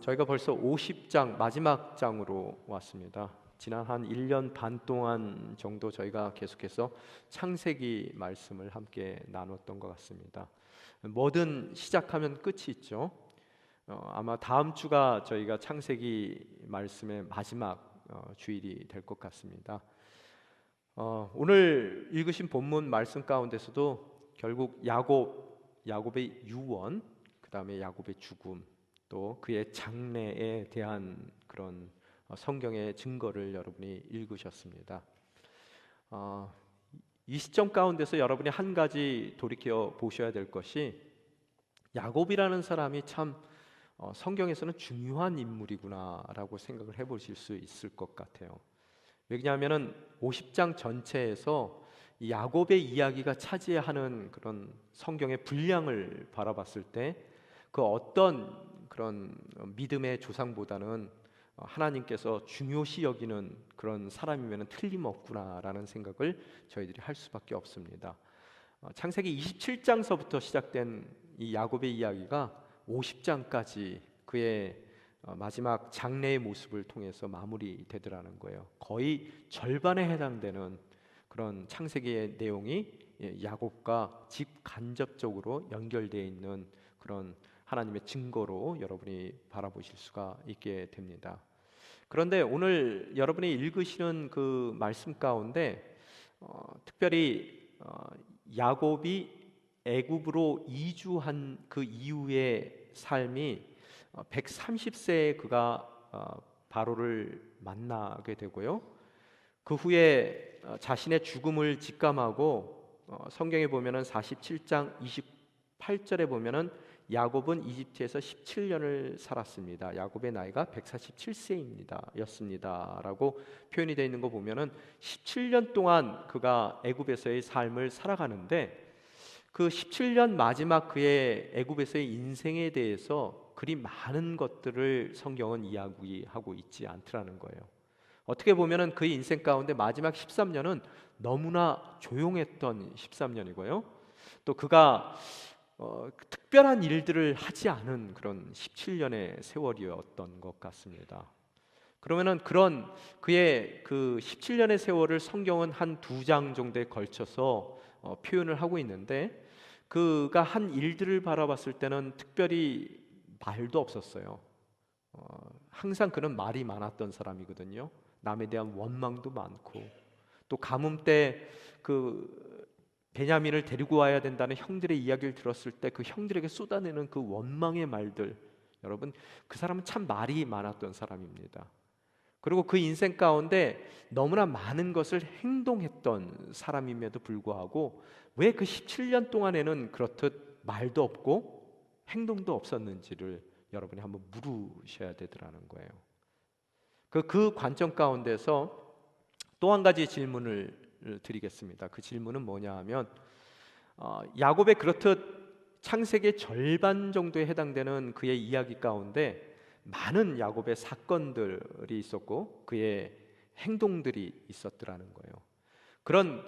저희가 벌써 50장 마지막 장으로 왔습니다. 지난 한 1년 반 동안 정도 저희가 계속해서 창세기 말씀을 함께 나눴던 것 같습니다. 뭐든 시작하면 끝이 있죠. 아마 다음 주가 저희가 창세기 말씀의 마지막 주일이 될 것 같습니다. 오늘 읽으신 본문 말씀 가운데서도 결국 야곱의 유언, 그 다음에 야곱의 죽음, 또 그의 장래에 대한 그런 성경의 증거를 여러분이 읽으셨습니다. 이 시점 가운데서 여러분이 한 가지 돌이켜 보셔야 될 것이, 야곱이라는 사람이 참 성경에서는 중요한 인물이구나라고 생각을 해보실 수 있을 것 같아요. 왜냐하면 50장 전체에서 이 야곱의 이야기가 차지하는 그런 성경의 분량을 바라봤을 때 그 어떤 그런 믿음의 조상보다는 하나님께서 중요시 여기는 그런 사람이면 틀림없구나라는 생각을 저희들이 할 수밖에 없습니다. 창세기 27장서부터 시작된 이 야곱의 이야기가 50장까지 그의 마지막 장래의 모습을 통해서 마무리되더라는 거예요. 거의 절반에 해당되는 그런 창세기의 내용이 야곱과 직간접적으로 연결되어 있는 그런 하나님의 증거로 여러분이 바라보실 수가 있게 됩니다. 그런데 오늘 여러분이 읽으시는 그 말씀 가운데 특별히 야곱이 애굽으로 이주한 그 이후의 삶이 130세에 그가 바로를 만나게 되고요. 그 후에 자신의 죽음을 직감하고 성경에 보면은 47장 28절에 보면은 야곱은 이집트에서 17년을 살았습니다. 야곱의 나이가 147세입니다. 였습니다라고 표현이 되어 있는 거 보면은 17년 동안 그가 애굽에서의 삶을 살아가는데, 그 17년 마지막 그의 애굽에서의 인생에 대해서 그리 많은 것들을 성경은 이야기하고 있지 않더라는 거예요. 어떻게 보면은 그의 인생 가운데 마지막 13년은 너무나 조용했던 13년이고요. 또 그가 특별한 일들을 하지 않은 그런 17년의 세월이었던 것 같습니다. 그러면은 그런 그의 그 17년의 세월을 성경은 한 2장 정도에 걸쳐서 표현을 하고 있는데, 그가 한 일들을 바라봤을 때는 특별히 말도 없었어요. 항상 그런 말이 많았던 사람이거든요. 남에 대한 원망도 많고, 또 가뭄 때 그 베냐민을 데리고 와야 된다는 형들의 이야기를 들었을 때 그 형들에게 쏟아내는 그 원망의 말들, 여러분, 그 사람은 참 말이 많았던 사람입니다. 그리고 그 인생 가운데 너무나 많은 것을 행동했던 사람임에도 불구하고 왜 그 17년 동안에는 그렇듯 말도 없고 행동도 없었는지를 여러분이 한번 물으셔야 되더라는 거예요. 그 관점 가운데서 또 한 가지 질문을 드리겠습니다. 그 질문은 뭐냐 하면, 야곱의 그렇듯 창세기의 절반 정도에 해당되는 그의 이야기 가운데 많은 야곱의 사건들이 있었고 그의 행동들이 있었더라는 거예요. 그런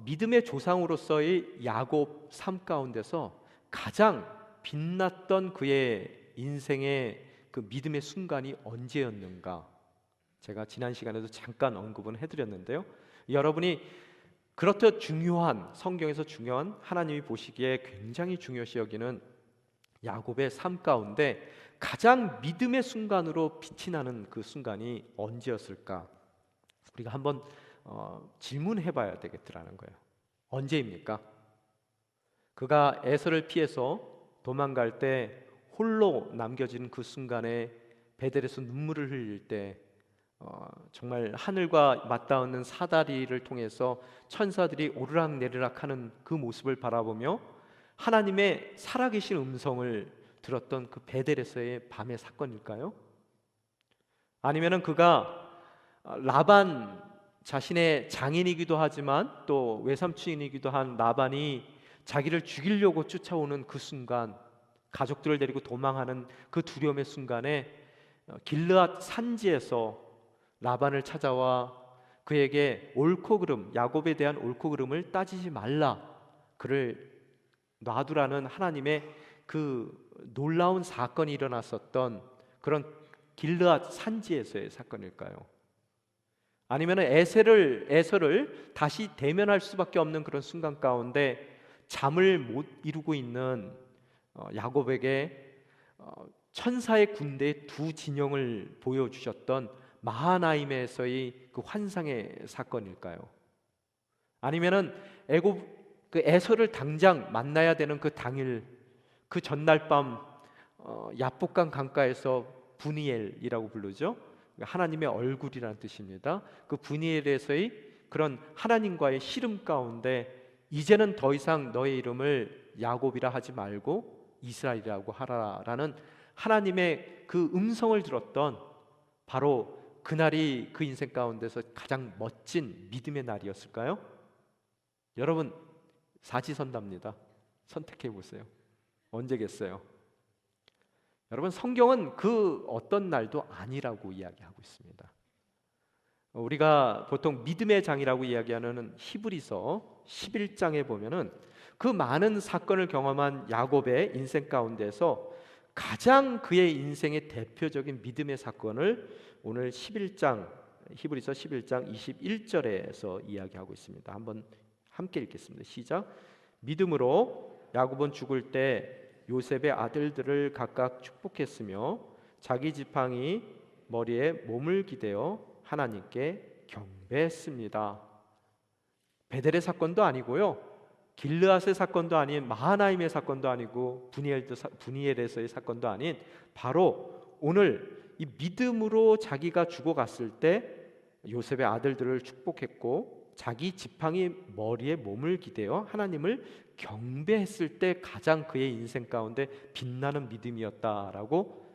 믿음의 조상으로서의 야곱 삶 가운데서 가장 빛났던 그의 인생의 그 믿음의 순간이 언제였는가, 제가 지난 시간에도 잠깐 언급은 해드렸는데요. 여러분이 그렇듯 중요한, 성경에서 중요한, 하나님이 보시기에 굉장히 중요시 여기는 야곱의 삶 가운데 가장 믿음의 순간으로 빛이 나는 그 순간이 언제였을까? 우리가 한번 질문해 봐야 되겠더라는 거예요. 언제입니까? 그가 에서를 피해서 도망갈 때 홀로 남겨진 그 순간에 베델에서 눈물을 흘릴 때 정말 하늘과 맞닿는 사다리를 통해서 천사들이 오르락내리락 하는 그 모습을 바라보며 하나님의 살아계신 음성을 들었던 그 베델에서의 밤의 사건일까요? 아니면은 그가 라반, 자신의 장인이기도 하지만 또 외삼촌이기도 한 라반이 자기를 죽이려고 쫓아오는 그 순간, 가족들을 데리고 도망하는 그 두려움의 순간에 길르앗 산지에서 라반을 찾아와 그에게 옳고 그름, 야곱에 대한 옳고 그름을 따지지 말라, 그를 놔두라는 하나님의 그 놀라운 사건이 일어났었던 그런 길르앗 산지에서의 사건일까요? 아니면 에서를 다시 대면할 수밖에 없는 그런 순간 가운데 잠을 못 이루고 있는 야곱에게 천사의 군대의 두 진영을 보여주셨던 마하나임에서의 그 환상의 사건일까요? 아니면은 그 에서를 당장 만나야 되는 그 당일, 그 전날 밤 야복강 강가에서 브니엘이라고 부르죠. 하나님의 얼굴이라는 뜻입니다. 그 브니엘에서의 그런 하나님과의 씨름 가운데 이제는 더 이상 너의 이름을 야곱이라 하지 말고 이스라엘이라고 하라라는 하나님의 그 음성을 들었던 바로 그날이 그 인생 가운데서 가장 멋진 믿음의 날이었을까요? 여러분, 사지선답니다. 선택해 보세요. 언제겠어요? 여러분, 성경은 그 어떤 날도 아니라고 이야기하고 있습니다. 우리가 보통 믿음의 장이라고 이야기하는 히브리서 11장에 보면은 그 많은 사건을 경험한 야곱의 인생 가운데서 가장 그의 인생의 대표적인 믿음의 사건을 오늘 히브리서 11장 21절에서 이야기하고 있습니다. 한번 함께 읽겠습니다. 시작. 믿음으로 야곱은 죽을 때 요셉의 아들들을 각각 축복했으며 자기 지팡이 머리에 몸을 기대어 하나님께 경배했습니다. 베델의 사건도 아니고요, 길르앗의 사건도 아닌 마하나임의 사건도 아니고 브니엘에서의 사건도 아닌 바로 오늘 이 믿음으로 자기가 죽어갔을 때 요셉의 아들들을 축복했고 자기 지팡이 머리에 몸을 기대어 하나님을 경배했을 때 가장 그의 인생 가운데 빛나는 믿음이었다라고,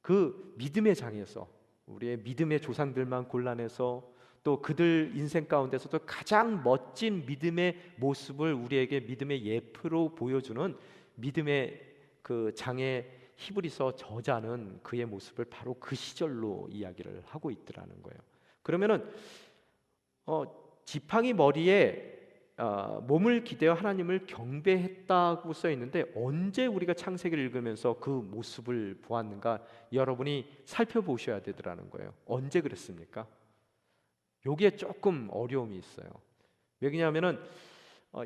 그 믿음의 장에서 우리의 믿음의 조상들만 골라내서 또 그들 인생 가운데서도 가장 멋진 믿음의 모습을 우리에게 믿음의 예표로 보여주는 믿음의 그 장의 히브리서 저자는 그의 모습을 바로 그 시절로 이야기를 하고 있더라는 거예요. 그러면은 지팡이 머리에 몸을 기대어 하나님을 경배했다고 써 있는데 언제 우리가 창세기를 읽으면서 그 모습을 보았는가 여러분이 살펴보셔야 되더라는 거예요. 언제 그랬습니까? 여기에 조금 어려움이 있어요. 왜냐하면은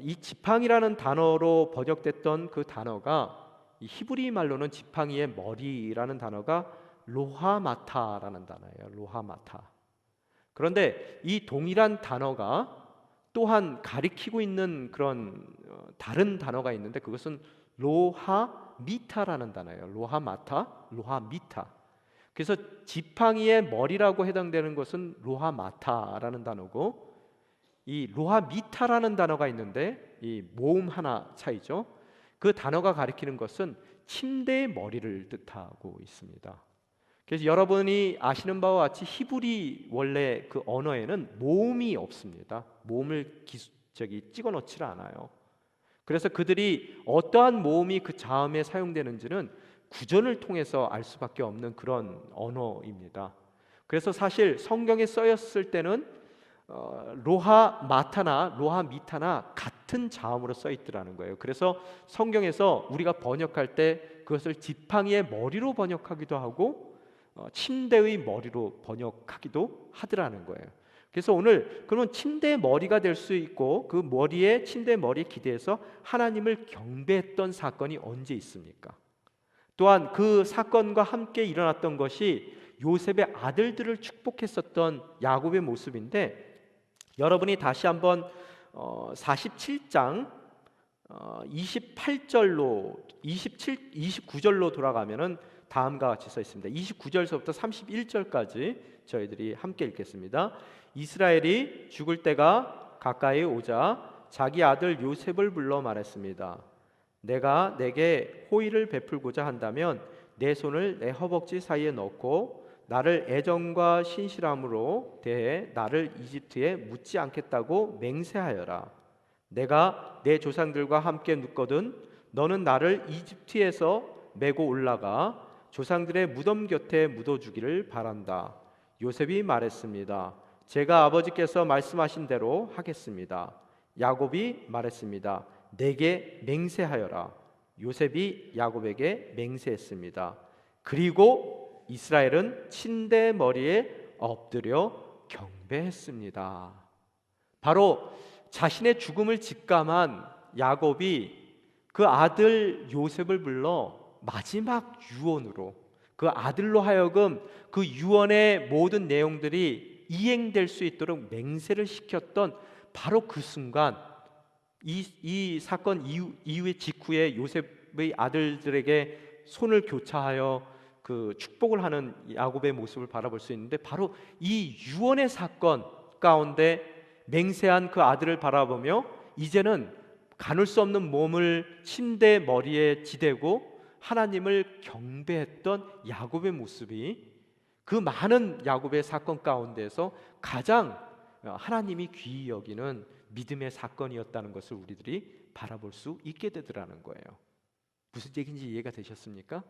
이 지팡이라는 단어로 번역됐던 그 단어가 이 히브리 말로는 지팡이의 머리라는 단어가 로하마타라는 단어예요. 로하마타. 그런데 이 동일한 단어가 또한 가리키고 있는 그런 다른 단어가 있는데 그것은 로하미타라는 단어예요. 로하마타, 로하미타. 그래서 지팡이의 머리라고 해당되는 것은 로하마타라는 단어고, 이 로하미타라는 단어가 있는데 이 모음 하나 차이죠. 그 단어가 가리키는 것은 침대의 머리를 뜻하고 있습니다. 그래서 여러분이 아시는 바와 같이 히브리 원래 그 언어에는 모음이 없습니다. 모음을 찍어 넣지 않아요. 그래서 그들이 어떠한 모음이 그 자음에 사용되는지는 구전을 통해서 알 수밖에 없는 그런 언어입니다. 그래서 사실 성경에 쓰였을 때는 로하마타나 로하미타나 같은 자음으로 써 있더라는 거예요. 그래서 성경에서 우리가 번역할 때 그것을 지팡이의 머리로 번역하기도 하고 침대의 머리로 번역하기도 하더라는 거예요. 그래서 오늘 그러면 침대의 머리가 될 수 있고 그 머리에 침대 머리에 기대해서 하나님을 경배했던 사건이 언제 있습니까? 또한 그 사건과 함께 일어났던 것이 요셉의 아들들을 축복했었던 야곱의 모습인데, 여러분이 다시 한번 47장 29절로 돌아가면은 다음과 같이 써 있습니다. 29절서부터 31절까지 저희들이 함께 읽겠습니다. 이스라엘이 죽을 때가 가까이 오자 자기 아들 요셉을 불러 말했습니다. 내가 내게 호의를 베풀고자 한다면 내 손을 내 허벅지 사이에 넣고 나를 애정과 신실함으로 대해 나를 이집트에 묻지 않겠다고 맹세하여라. 내가 내 조상들과 함께 눕거든 너는 나를 이집트에서 메고 올라가 조상들의 무덤 곁에 묻어주기를 바란다. 요셉이 말했습니다. 제가 아버지께서 말씀하신 대로 하겠습니다. 야곱이 말했습니다. 내게 맹세하여라. 요셉이 야곱에게 맹세했습니다. 그리고 이스라엘은 침대 머리에 엎드려 경배했습니다. 바로 자신의 죽음을 직감한 야곱이 그 아들 요셉을 불러 마지막 유언으로, 그 아들로 하여금 그 유언의 모든 내용들이 이행될 수 있도록 맹세를 시켰던 바로 그 순간, 이 사건 이후의 직후에 요셉의 아들들에게 손을 교차하여 그 축복을 하는 야곱의 모습을 바라볼 수 있는데, 바로 이 유언의 사건 가운데 맹세한 그 아들을 바라보며 이제는 가눌 수 없는 몸을 침대 머리에 지대고 하나님을 경배했던 야곱의 모습이 그 많은 야곱의 사건 가운데서 가장 하나님이 귀히 여기는 믿음의 사건이었다는 것을 우리들이 바라볼 수 있게 되더라는 거예요. 무슨 얘기인지 이해가 되셨습니까?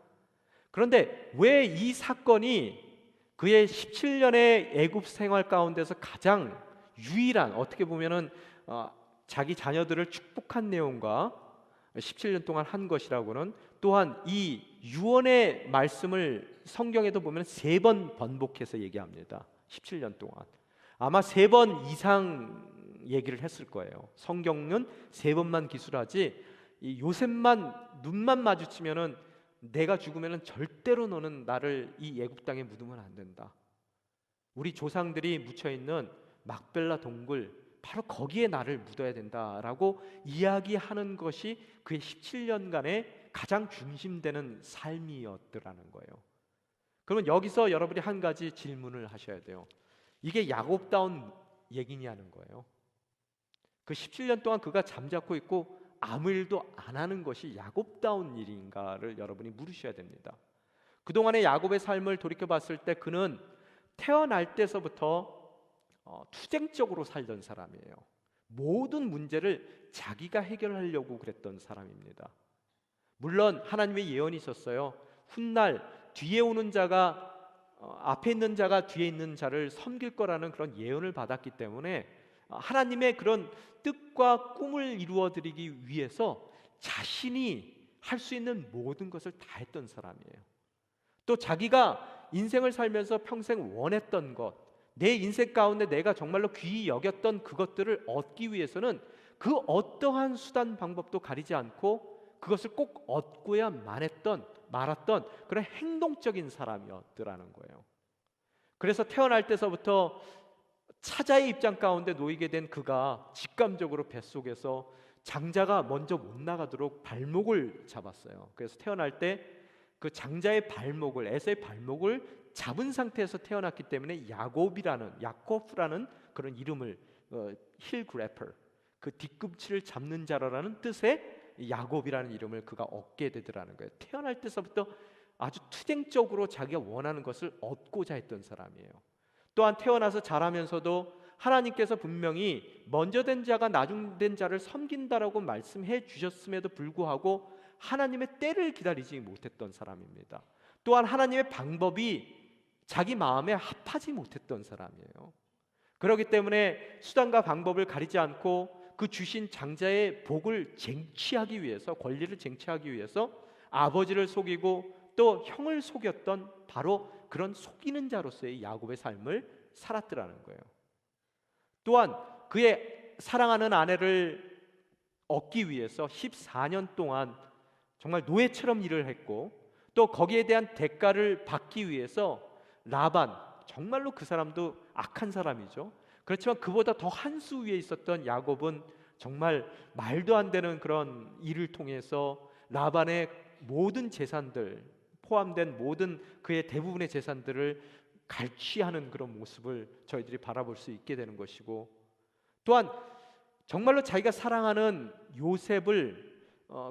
그런데 왜 이 사건이 그의 17년의 애굽 생활 가운데서 가장 유일한, 어떻게 보면은 자기 자녀들을 축복한 내용과 17년 동안 한 것이라고는, 또한 이 유언의 말씀을 성경에도 보면 3번 번복해서 얘기합니다. 17년 동안 아마 3번 이상 얘기를 했을 거예요. 성경은 3번만 기술하지, 이 요셉만 눈만 마주치면은 내가 죽으면은 절대로 너는 나를 이 애굽 땅에 묻으면 안 된다. 우리 조상들이 묻혀 있는 막벨라 동굴, 바로 거기에 나를 묻어야 된다라고 이야기하는 것이 그의 17년간의 가장 중심되는 삶이었더라는 거예요. 그러면 여기서 여러분이 한 가지 질문을 하셔야 돼요. 이게 야곱다운 얘기냐는 거예요. 그 17년 동안 그가 잠자코 있고 아무 일도 안 하는 것이 야곱다운 일인가를 여러분이 물으셔야 됩니다. 그동안의 야곱의 삶을 돌이켜봤을 때 그는 태어날 때서부터 투쟁적으로 살던 사람이에요. 모든 문제를 자기가 해결하려고 그랬던 사람입니다. 물론 하나님의 예언이 있었어요. 훗날 뒤에 오는 자가 앞에 있는 자가 뒤에 있는 자를 섬길 거라는 그런 예언을 받았기 때문에 하나님의 그런 뜻과 꿈을 이루어드리기 위해서 자신이 할 수 있는 모든 것을 다 했던 사람이에요. 또 자기가 인생을 살면서 평생 원했던 것, 내 인생 가운데 내가 정말로 귀히 여겼던 그것들을 얻기 위해서는 그 어떠한 수단 방법도 가리지 않고 그것을 꼭 얻고야만 했던, 말았던 그런 행동적인 사람이었더라는 거예요. 그래서 태어날 때서부터 차자의 입장 가운데 놓이게 된 그가 직감적으로 뱃속에서 장자가 먼저 못 나가도록 발목을 잡았어요. 그래서 태어날 때 그 장자의 발목을, 에서의 발목을 잡은 상태에서 태어났기 때문에 야코프라는 그런 이름을, 힐 그래퍼, 그 뒤꿈치를 잡는 자라는 뜻의 야곱이라는 이름을 그가 얻게 되더라는 거예요. 태어날 때서부터 아주 투쟁적으로 자기가 원하는 것을 얻고자 했던 사람이에요. 또한 태어나서 자라면서도 하나님께서 분명히 먼저 된 자가 나중 된 자를 섬긴다라고 말씀해 주셨음에도 불구하고 하나님의 때를 기다리지 못했던 사람입니다. 또한 하나님의 방법이 자기 마음에 합하지 못했던 사람이에요. 그렇기 때문에 수단과 방법을 가리지 않고 그 주신 장자의 복을 쟁취하기 위해서, 권리를 쟁취하기 위해서 아버지를 속이고 또 형을 속였던 바로 그런 속이는 자로서의 야곱의 삶을 살았더라는 거예요. 또한 그의 사랑하는 아내를 얻기 위해서 14년 동안 정말 노예처럼 일을 했고, 또 거기에 대한 대가를 받기 위해서 라반, 정말로 그 사람도 악한 사람이죠. 그렇지만 그보다 더 한 수 위에 있었던 야곱은 정말 말도 안 되는 그런 일을 통해서 라반의 모든 재산들, 포함된 모든 그의 대부분의 재산들을 갈취하는 그런 모습을 저희들이 바라볼 수 있게 되는 것이고, 또한 정말로 자기가 사랑하는 요셉을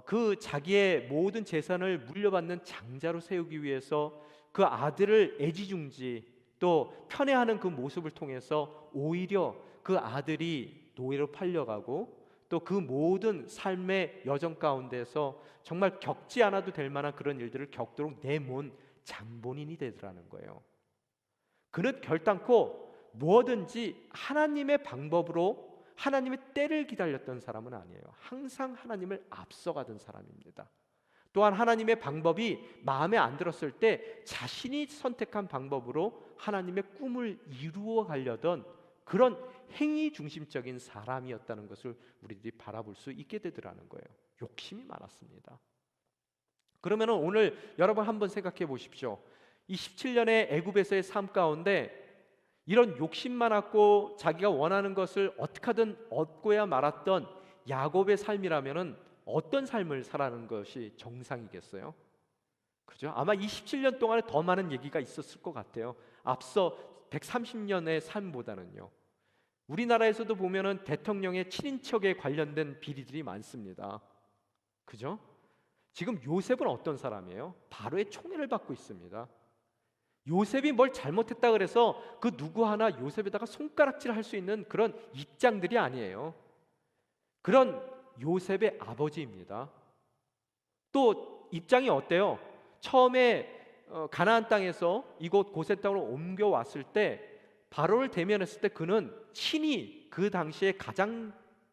그 자기의 모든 재산을 물려받는 장자로 세우기 위해서 그 아들을 애지중지 또 편애하는 그 모습을 통해서 오히려 그 아들이 노예로 팔려가고, 또 그 모든 삶의 여정 가운데서 정말 겪지 않아도 될 만한 그런 일들을 겪도록 내몬 장본인이 되더라는 거예요. 그는 결단코 무엇든지 하나님의 방법으로 하나님의 때를 기다렸던 사람은 아니에요. 항상 하나님을 앞서가던 사람입니다. 또한 하나님의 방법이 마음에 안 들었을 때 자신이 선택한 방법으로 하나님의 꿈을 이루어 가려던 그런 행위 중심적인 사람이었다는 것을 우리들이 바라볼 수 있게 되더라는 거예요. 욕심이 많았습니다. 그러면 오늘 여러분 한번 생각해 보십시오. 이 17년의 애굽에서의 삶 가운데 이런 욕심 많았고 자기가 원하는 것을 어떻게 하든 얻고야 말았던 야곱의 삶이라면은 어떤 삶을 살아가는 것이 정상이겠어요? 그죠? 아마 이 17년 동안에 더 많은 얘기가 있었을 것 같아요. 앞서 130년의 삶보다는요. 우리나라에서도 보면은 대통령의 친인척에 관련된 비리들이 많습니다. 그죠? 지금 요셉은 어떤 사람이에요? 바로의 총애를 받고 있습니다. 요셉이 뭘 잘못했다 그래서 그 누구 하나 요셉에다가 손가락질 할 수 있는 그런 입장들이 아니에요. 그런 요셉의 아버지입니다. 또 입장이 어때요? 처음에 가나안 땅에서 이곳 고센 땅으로 옮겨왔을 때 바로를 대면했을 때 그는 친히 그 당시에 가장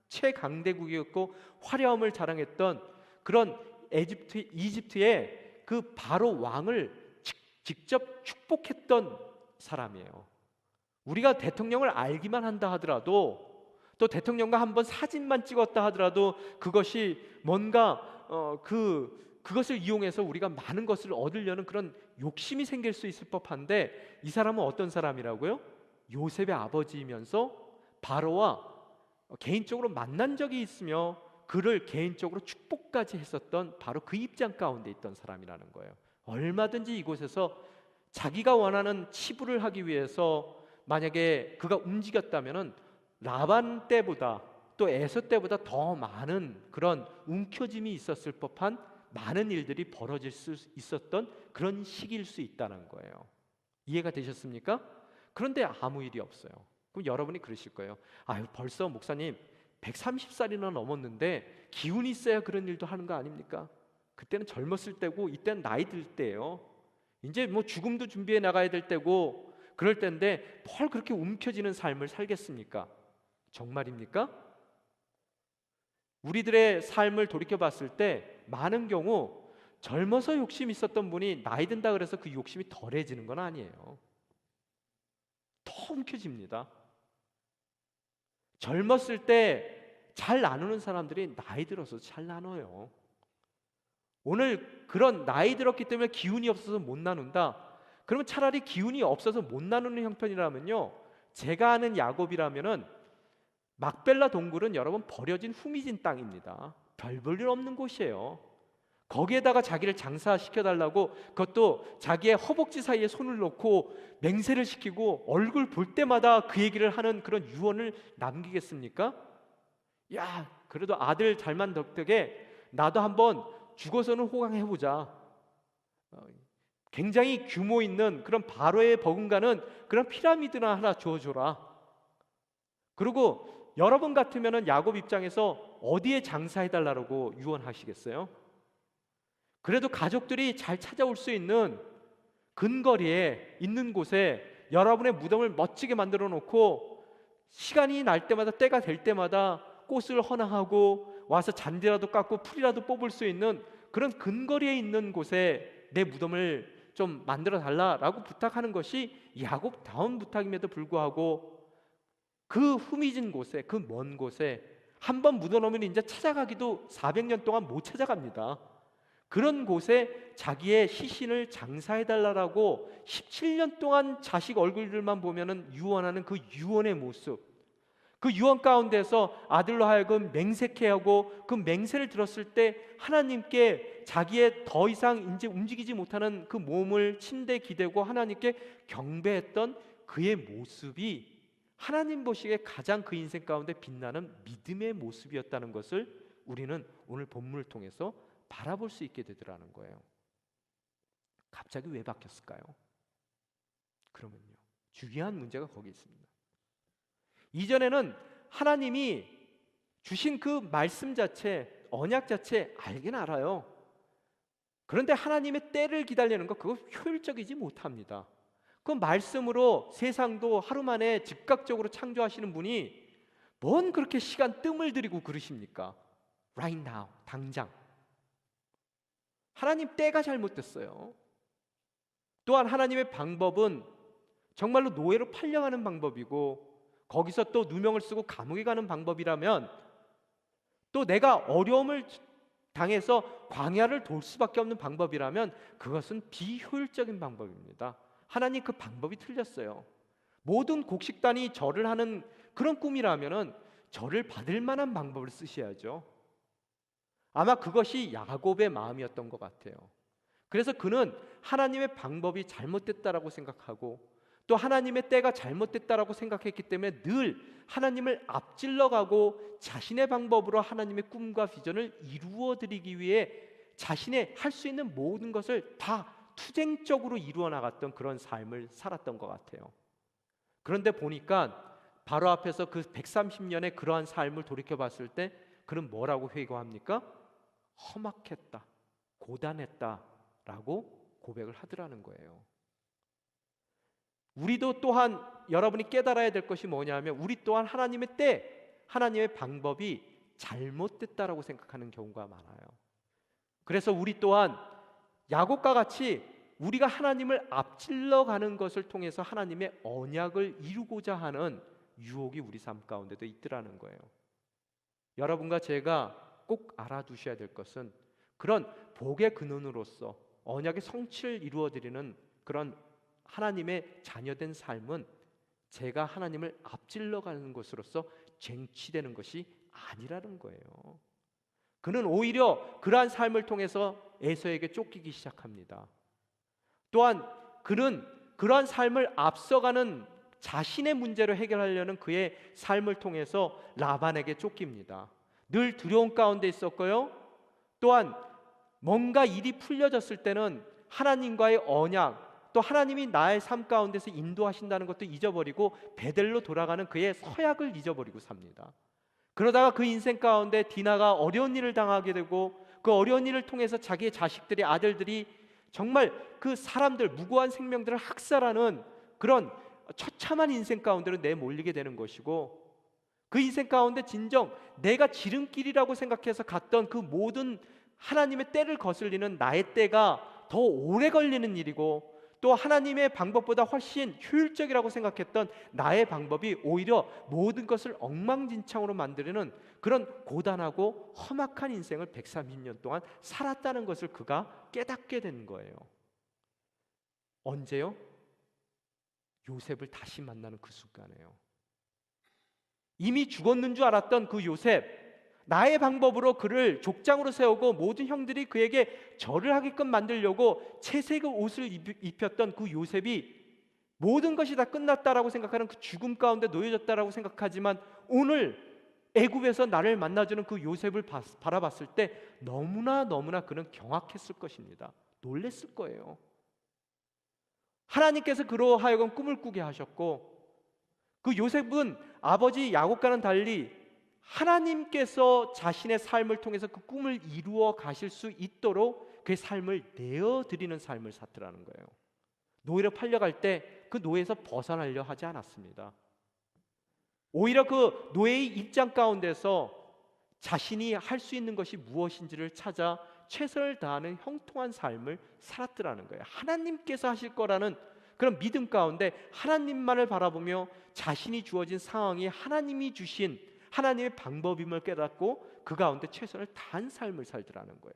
최강대국이었고 화려함을 자랑했던 그런 이집트의 그 바로 왕을 직접 축복했던 사람이에요. 우리가 대통령을 알기만 한다 하더라도 또 대통령과 한번 사진만 찍었다 하더라도 그것이 뭔가 그것을 이용해서 우리가 많은 것을 얻으려는 그런 욕심이 생길 수 있을 법한데 이 사람은 어떤 사람이라고요? 요셉의 아버지이면서 바로와 개인적으로 만난 적이 있으며 그를 개인적으로 축복까지 했었던 바로 그 입장 가운데 있던 사람이라는 거예요. 얼마든지 이곳에서 자기가 원하는 치부를 하기 위해서 만약에 그가 움직였다면은 라반 때보다 또 에서 때보다 더 많은 그런 움켜짐이 있었을 법한 많은 일들이 벌어질 수 있었던 그런 시기일 수 있다는 거예요. 이해가 되셨습니까? 그런데 아무 일이 없어요. 그럼 여러분이 그러실 거예요. 아유, 벌써 목사님 130살이나 넘었는데 기운이 있어야 그런 일도 하는 거 아닙니까? 그때는 젊었을 때고 이때는 나이 들 때예요. 이제 뭐 죽음도 준비해 나가야 될 때고 그럴 때인데 뭘 그렇게 움켜쥐는 삶을 살겠습니까? 정말입니까? 우리들의 삶을 돌이켜 봤을 때 많은 경우 젊어서 욕심이 있었던 분이 나이 든다 그래서 그 욕심이 덜해지는 건 아니에요. 더 움켜집니다. 젊었을 때 잘 나누는 사람들이 나이 들어서 잘 나눠요. 오늘 그런 나이 들었기 때문에 기운이 없어서 못 나눈다. 그러면 차라리 기운이 없어서 못 나누는 형편이라면요, 제가 아는 야곱이라면은 막벨라 동굴은 여러분 버려진 후미진 땅입니다. 별 볼 일 없는 곳이에요. 거기에다가 자기를 장사시켜달라고 그것도 자기의 허벅지 사이에 손을 놓고 맹세를 시키고 얼굴 볼 때마다 그 얘기를 하는 그런 유언을 남기겠습니까? 야, 그래도 아들 잘만 덕택에 나도 한번 죽어서는 호강해보자. 굉장히 규모 있는 그런 바로에 버금가는 그런 피라미드나 하나 주어줘라. 그리고 여러분 같으면은 야곱 입장에서 어디에 장사해달라고 유언하시겠어요? 그래도 가족들이 잘 찾아올 수 있는 근거리에 있는 곳에 여러분의 무덤을 멋지게 만들어 놓고 시간이 날 때마다 때가 될 때마다 꽃을 헌화하고 와서 잔디라도 깎고 풀이라도 뽑을 수 있는 그런 근거리에 있는 곳에 내 무덤을 좀 만들어 달라라고 부탁하는 것이 야곱다운 부탁임에도 불구하고 그 흠이진 곳에, 그 먼 곳에 한번 묻어놓으면 이제 찾아가기도 400년 동안 못 찾아갑니다. 그런 곳에 자기의 시신을 장사해달라고 17년 동안 자식 얼굴들만 보면은 유언하는 그 유언의 모습, 그 유언 가운데서 아들로 하여금 맹세케 하고 그 맹세를 들었을 때 하나님께 자기의 더 이상 이제 움직이지 못하는 그 몸을 침대에 기대고 하나님께 경배했던 그의 모습이 하나님 보시기에 가장 그 인생 가운데 빛나는 믿음의 모습이었다는 것을 우리는 오늘 본문을 통해서 바라볼 수 있게 되더라는 거예요. 갑자기 왜 바뀌었을까요? 그러면요, 중요한 문제가 거기 있습니다. 이전에는 하나님이 주신 그 말씀 자체, 언약 자체 알긴 알아요. 그런데 하나님의 때를 기다리는 거 그거 효율적이지 못합니다. 그 말씀으로 세상도 하루 만에 즉각적으로 창조하시는 분이 뭔 그렇게 시간 뜸을 들이고 그러십니까? Right now, 당장. 하나님 때가 잘못됐어요. 또한 하나님의 방법은 정말로 노예로 팔려가는 방법이고, 거기서 또 누명을 쓰고 감옥에 가는 방법이라면, 또 내가 어려움을 당해서 광야를 돌 수밖에 없는 방법이라면 그것은 비효율적인 방법입니다. 하나님 그 방법이 틀렸어요. 모든 곡식단이 절을 하는 그런 꿈이라면은 절을 받을 만한 방법을 쓰셔야죠. 아마 그것이 야곱의 마음이었던 것 같아요. 그래서 그는 하나님의 방법이 잘못됐다라고 생각하고, 또 하나님의 때가 잘못됐다라고 생각했기 때문에 늘 하나님을 앞질러가고 자신의 방법으로 하나님의 꿈과 비전을 이루어드리기 위해 자신의 할 수 있는 모든 것을 다 투쟁적으로 이루어 나갔던 그런 삶을 살았던 것 같아요. 그런데 보니까 바로 앞에서 그 130년의 그러한 삶을 돌이켜 봤을 때 그는 뭐라고 회고합니까? 험악했다, 고단했다라고 고백을 하더라는 거예요. 우리도 또한 여러분이 깨달아야 될 것이 뭐냐면, 우리 또한 하나님의 때, 하나님의 방법이 잘못됐다라고 생각하는 경우가 많아요. 그래서 우리 또한 야곱과 같이 우리가 하나님을 앞질러 가는 것을 통해서 하나님의 언약을 이루고자 하는 유혹이 우리 삶 가운데도 있더라는 거예요. 여러분과 제가 꼭 알아두셔야 될 것은, 그런 복의 근원으로서 언약의 성취를 이루어드리는 그런 하나님의 자녀된 삶은 제가 하나님을 앞질러 가는 것으로서 쟁취되는 것이 아니라는 거예요. 그는 오히려 그러한 삶을 통해서 에서에게 쫓기기 시작합니다. 또한 그는 그러한 삶을 앞서가는 자신의 문제를 해결하려는 그의 삶을 통해서 라반에게 쫓깁니다. 늘 두려움 가운데 있었고요, 또한 뭔가 일이 풀려졌을 때는 하나님과의 언약, 또 하나님이 나의 삶 가운데서 인도하신다는 것도 잊어버리고 베델로 돌아가는 그의 서약을 잊어버리고 삽니다. 그러다가 그 인생 가운데 디나가 어려운 일을 당하게 되고, 그 어려운 일을 통해서 자기의 자식들이, 아들들이 정말 그 사람들, 무고한 생명들을 학살하는 그런 처참한 인생 가운데로 내몰리게 되는 것이고, 그 인생 가운데 진정 내가 지름길이라고 생각해서 갔던 그 모든 하나님의 때를 거슬리는 나의 때가 더 오래 걸리는 일이고, 또 하나님의 방법보다 훨씬 효율적이라고 생각했던 나의 방법이 오히려 모든 것을 엉망진창으로 만드는 그런 고단하고 험악한 인생을 130년 동안 살았다는 것을 그가 깨닫게 된 거예요. 언제요? 요셉을 다시 만나는 그 순간에요. 이미 죽었는 줄 알았던 그 요셉, 나의 방법으로 그를 족장으로 세우고 모든 형들이 그에게 절을 하게끔 만들려고 채색의 옷을 입혔던 그 요셉이 모든 것이 다 끝났다라고 생각하는 그 죽음 가운데 놓여졌다라고 생각하지만, 오늘 애굽에서 나를 만나주는 그 요셉을 바라봤을 때 너무나 그는 경악했을 것입니다. 놀랬을 거예요. 하나님께서 그로 하여금 꿈을 꾸게 하셨고, 그 요셉은 아버지 야곱과는 달리 하나님께서 자신의 삶을 통해서 그 꿈을 이루어 가실 수 있도록 그의 삶을 내어드리는 삶을 살더라는 거예요. 노예로 팔려갈 때 그 노예에서 벗어나려 하지 않았습니다. 오히려 그 노예의 입장 가운데서 자신이 할 수 있는 것이 무엇인지를 찾아 최선을 다하는 형통한 삶을 살았더라는 거예요. 하나님께서 하실 거라는 그런 믿음 가운데 하나님만을 바라보며 자신이 주어진 상황이 하나님이 주신 하나님의 방법임을 깨닫고 그 가운데 최선을 다한 삶을 살더라는 거예요.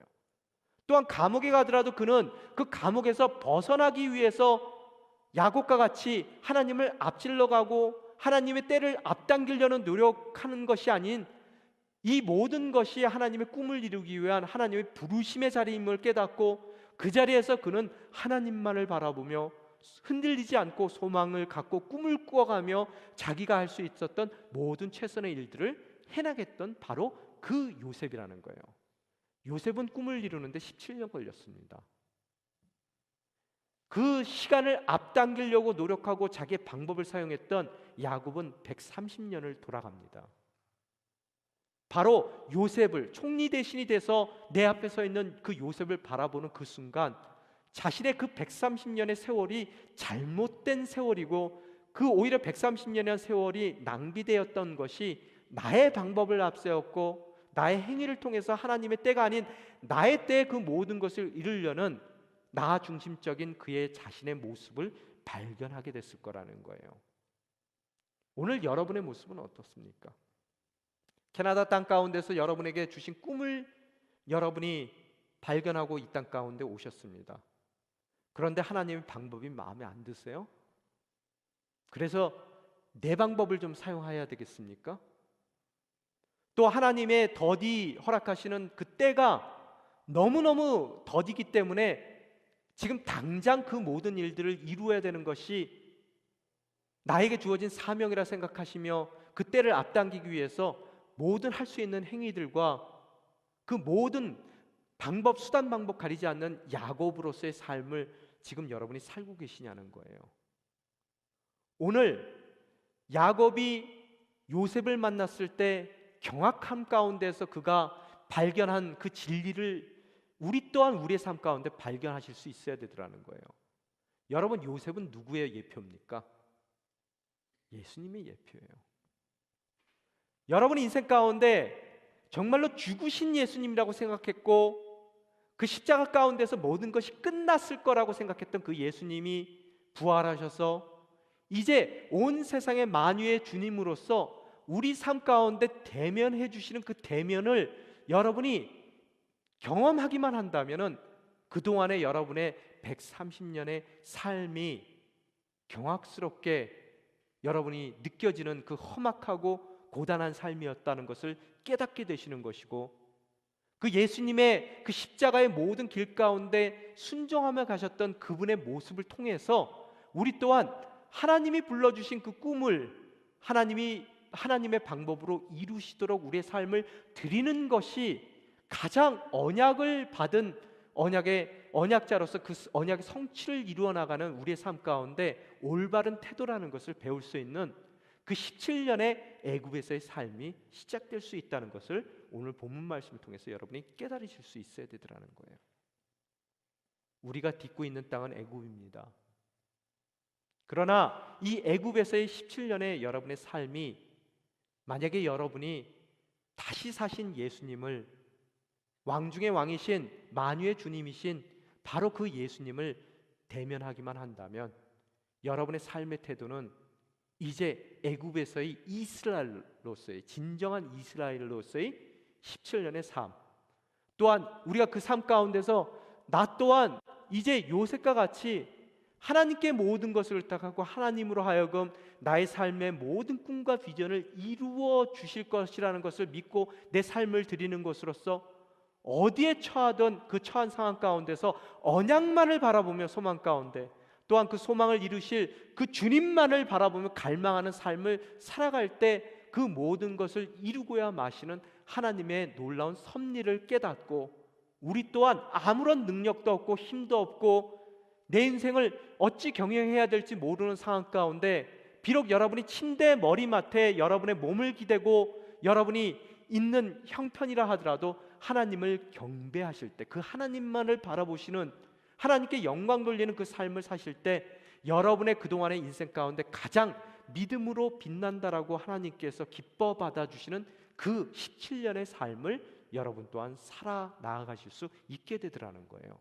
또한 감옥에 가더라도 그는 그 감옥에서 벗어나기 위해서 야곱과 같이 하나님을 앞질러 가고 하나님의 때를 앞당기려는 노력하는 것이 아닌, 이 모든 것이 하나님의 꿈을 이루기 위한 하나님의 부르심의 자리임을 깨닫고 그 자리에서 그는 하나님만을 바라보며 흔들리지 않고 소망을 갖고 꿈을 꾸어가며 자기가 할 수 있었던 모든 최선의 일들을 해나갔던 바로 그 요셉이라는 거예요. 요셉은 꿈을 이루는데 17년 걸렸습니다. 그 시간을 앞당기려고 노력하고 자기의 방법을 사용했던 야곱은 130년을 돌아갑니다. 바로 요셉을, 총리 대신이 돼서 내 앞에 서 있는 그 요셉을 바라보는 그 순간 자신의 그 130년의 세월이 잘못된 세월이고, 그 오히려 130년의 세월이 낭비되었던 것이 나의 방법을 앞세웠고 나의 행위를 통해서 하나님의 때가 아닌 나의 때에 그 모든 것을 이루려는 나 중심적인 그의 자신의 모습을 발견하게 됐을 거라는 거예요. 오늘 여러분의 모습은 어떻습니까? 캐나다 땅 가운데서 여러분에게 주신 꿈을 여러분이 발견하고 이 땅 가운데 오셨습니다. 그런데 하나님의 방법이 마음에 안 드세요? 그래서 내 방법을 좀 사용해야 되겠습니까? 또 하나님의 더디 허락하시는 그 때가 너무너무 더디기 때문에 지금 당장 그 모든 일들을 이루어야 되는 것이 나에게 주어진 사명이라 생각하시며 그 때를 앞당기기 위해서 모든 할 수 있는 행위들과 그 모든 방법, 수단, 방법 가리지 않는 야곱으로서의 삶을 지금 여러분이 살고 계시냐는 거예요. 오늘 야곱이 요셉을 만났을 때 경악함 가운데서 그가 발견한 그 진리를 우리 또한 우리의 삶 가운데 발견하실 수 있어야 되더라는 거예요. 여러분, 요셉은 누구의 예표입니까? 예수님의 예표예요. 여러분 인생 가운데 정말로 죽으신 예수님이라고 생각했고 그 십자가 가운데서 모든 것이 끝났을 거라고 생각했던 그 예수님이 부활하셔서 이제 온 세상의 만유의 주님으로서 우리 삶 가운데 대면해 주시는 그 대면을 여러분이 경험하기만 한다면은 그동안의 여러분의 130년의 삶이 경악스럽게 여러분이 느껴지는 그 험악하고 고단한 삶이었다는 것을 깨닫게 되시는 것이고, 그 예수님의 그 십자가의 모든 길 가운데 순종하며 가셨던 그분의 모습을 통해서 우리 또한 하나님이 불러주신 그 꿈을 하나님의 방법으로 이루시도록 우리의 삶을 드리는 것이 가장 언약을 받은 언약자로서 그 언약의 성취를 이루어 나가는 우리의 삶 가운데 올바른 태도라는 것을 배울 수 있는 그 17년의 애굽에서의 삶이 시작될 수 있다는 것을 오늘 본문 말씀을 통해서 여러분이 깨달으실 수 있어야 되더라는 거예요. 우리가 딛고 있는 땅은 애굽입니다. 그러나 이 애굽에서의 17년의 여러분의 삶이 만약에 여러분이 다시 사신 예수님을, 왕 중의 왕이신 만유의 주님이신 바로 그 예수님을 대면하기만 한다면 여러분의 삶의 태도는 이제 애굽에서의 이스라엘로서의 진정한 이스라엘로서의 17년의 삶, 또한 우리가 그 삶 가운데서 나 또한 이제 요셉과 같이 하나님께 모든 것을 의탁하고 하나님으로 하여금 나의 삶의 모든 꿈과 비전을 이루어 주실 것이라는 것을 믿고 내 삶을 드리는 것으로서 어디에 처하든 그 처한 상황 가운데서 언약만을 바라보며 소망 가운데, 또한 그 소망을 이루실 그 주님만을 바라보며 갈망하는 삶을 살아갈 때 그 모든 것을 이루고야 마시는 하나님의 놀라운 섭리를 깨닫고, 우리 또한 아무런 능력도 없고 힘도 없고 내 인생을 어찌 경영해야 될지 모르는 상황 가운데 비록 여러분이 침대 머리맡에 여러분의 몸을 기대고 여러분이 있는 형편이라 하더라도 하나님을 경배하실 때, 그 하나님만을 바라보시는, 하나님께 영광 돌리는 그 삶을 사실 때 여러분의 그동안의 인생 가운데 가장 믿음으로 빛난다라고 하나님께서 기뻐 받아주시는 그 17년의 삶을 여러분 또한 살아 나아가실 수 있게 되더라는 거예요.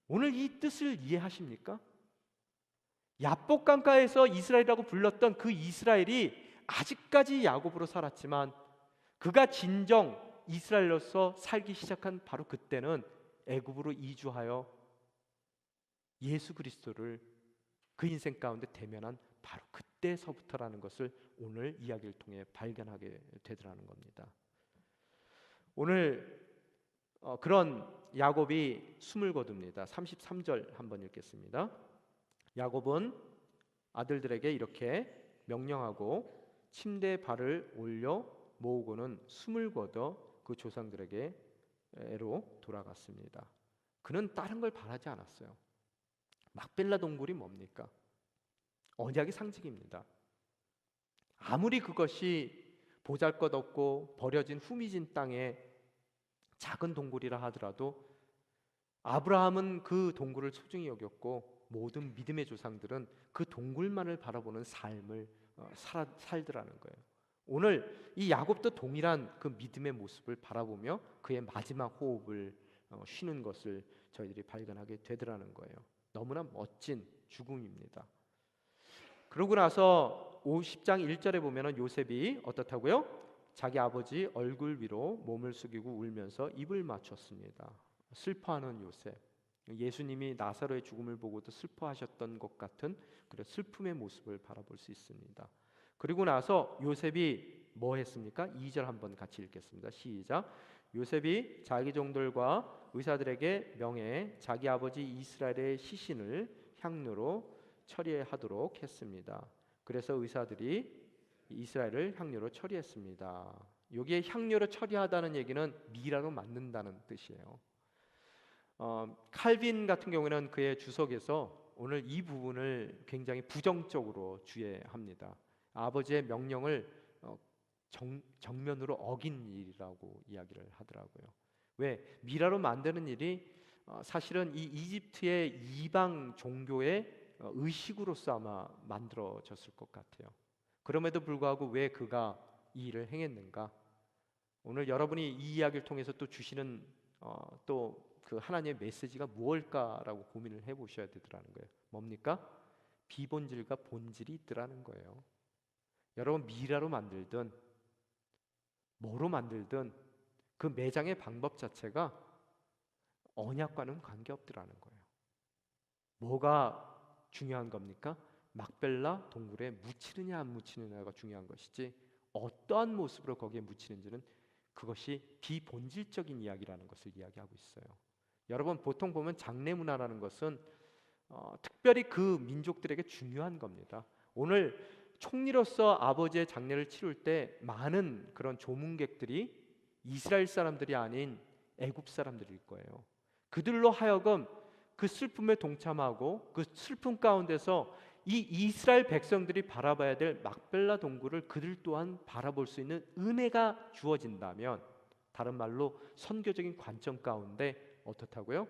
오늘 이 뜻을 이해하십니까? 야복 강가에서 이스라엘이라고 불렀던 그 이스라엘이 아직까지 야곱으로 살았지만 그가 진정 이스라엘로서 살기 시작한 바로 그때는 애굽으로 이주하여 예수 그리스도를 그 인생 가운데 대면한 바로 그때서부터라는 것을 오늘 이야기를 통해 발견하게 되더라는 겁니다. 오늘 그런 야곱이 숨을 거둡니다. 33절 한번 읽겠습니다. 야곱은 아들들에게 이렇게 명령하고 침대에 발을 올려 모으고는 숨을 거둬 그 조상들에게로 돌아갔습니다. 그는 다른 걸 바라지 않았어요. 막벨라 동굴이 뭡니까? 언약의 상징입니다. 아무리 그것이 보잘것없고 버려진 후미진 땅에 작은 동굴이라 하더라도 아브라함은 그 동굴을 소중히 여겼고 모든 믿음의 조상들은 그 동굴만을 바라보는 삶을 살더라는 거예요. 오늘 이 야곱도 동일한 그 믿음의 모습을 바라보며 그의 마지막 호흡을 쉬는 것을 저희들이 발견하게 되더라는 거예요. 너무나 멋진 죽음입니다. 그러고 나서 50장 1절에 보면은 요셉이 어떻다고요? 자기 아버지 얼굴 위로 몸을 숙이고 울면서 입을 맞췄습니다. 슬퍼하는 요셉. 예수님이 나사로의 죽음을 보고도 슬퍼하셨던 것 같은 그런 슬픔의 모습을 바라볼 수 있습니다. 그리고 나서 요셉이 뭐 했습니까? 2절 한번 같이 읽겠습니다. 시작. 요셉이 자기 종들과 의사들에게 명해 자기 아버지 이스라엘의 시신을 향료로 처리하도록 했습니다. 그래서 의사들이 이스라엘을 향료로 처리했습니다. 여기에 향료로 처리하다는 얘기는 미라로 만든다는 뜻이에요. 칼빈 같은 경우에는 그의 주석에서 오늘 이 부분을 굉장히 부정적으로 주의합니다. 아버지의 명령을 정면으로 어긴 일이라고 이야기를 하더라고요. 왜? 미라로 만드는 일이 사실은 이 이집트의 이방 종교의 의식으로서 아마 만들어졌을 것 같아요. 그럼에도 불구하고 왜 그가 이 일을 행했는가? 오늘 여러분이 이 이야기를 통해서 또 주시는 또 그 하나님의 메시지가 무엇일까라고 고민을 해보셔야 되더라는 거예요. 뭡니까? 비본질과 본질이 있더라는 거예요. 여러분 미라로 만들든 뭐로 만들든 그 매장의 방법 자체가 언약과는 관계없더라는 거예요. 뭐가 중요한 겁니까? 막벨라 동굴에 묻히느냐 안 묻히느냐가 중요한 것이지 어떠한 모습으로 거기에 묻히는지는 그것이 비본질적인 이야기라는 것을 이야기하고 있어요. 여러분 보통 보면 장례 문화라는 것은 특별히 그 민족들에게 중요한 겁니다. 오늘 총리로서 아버지의 장례를 치룰 때 많은 그런 조문객들이 이스라엘 사람들이 아닌 애굽 사람들일 거예요. 그들로 하여금 그 슬픔에 동참하고 그 슬픔 가운데서 이 이스라엘 백성들이 바라봐야 될 막벨라 동굴을 그들 또한 바라볼 수 있는 은혜가 주어진다면, 다른 말로 선교적인 관점 가운데 어떻다고요?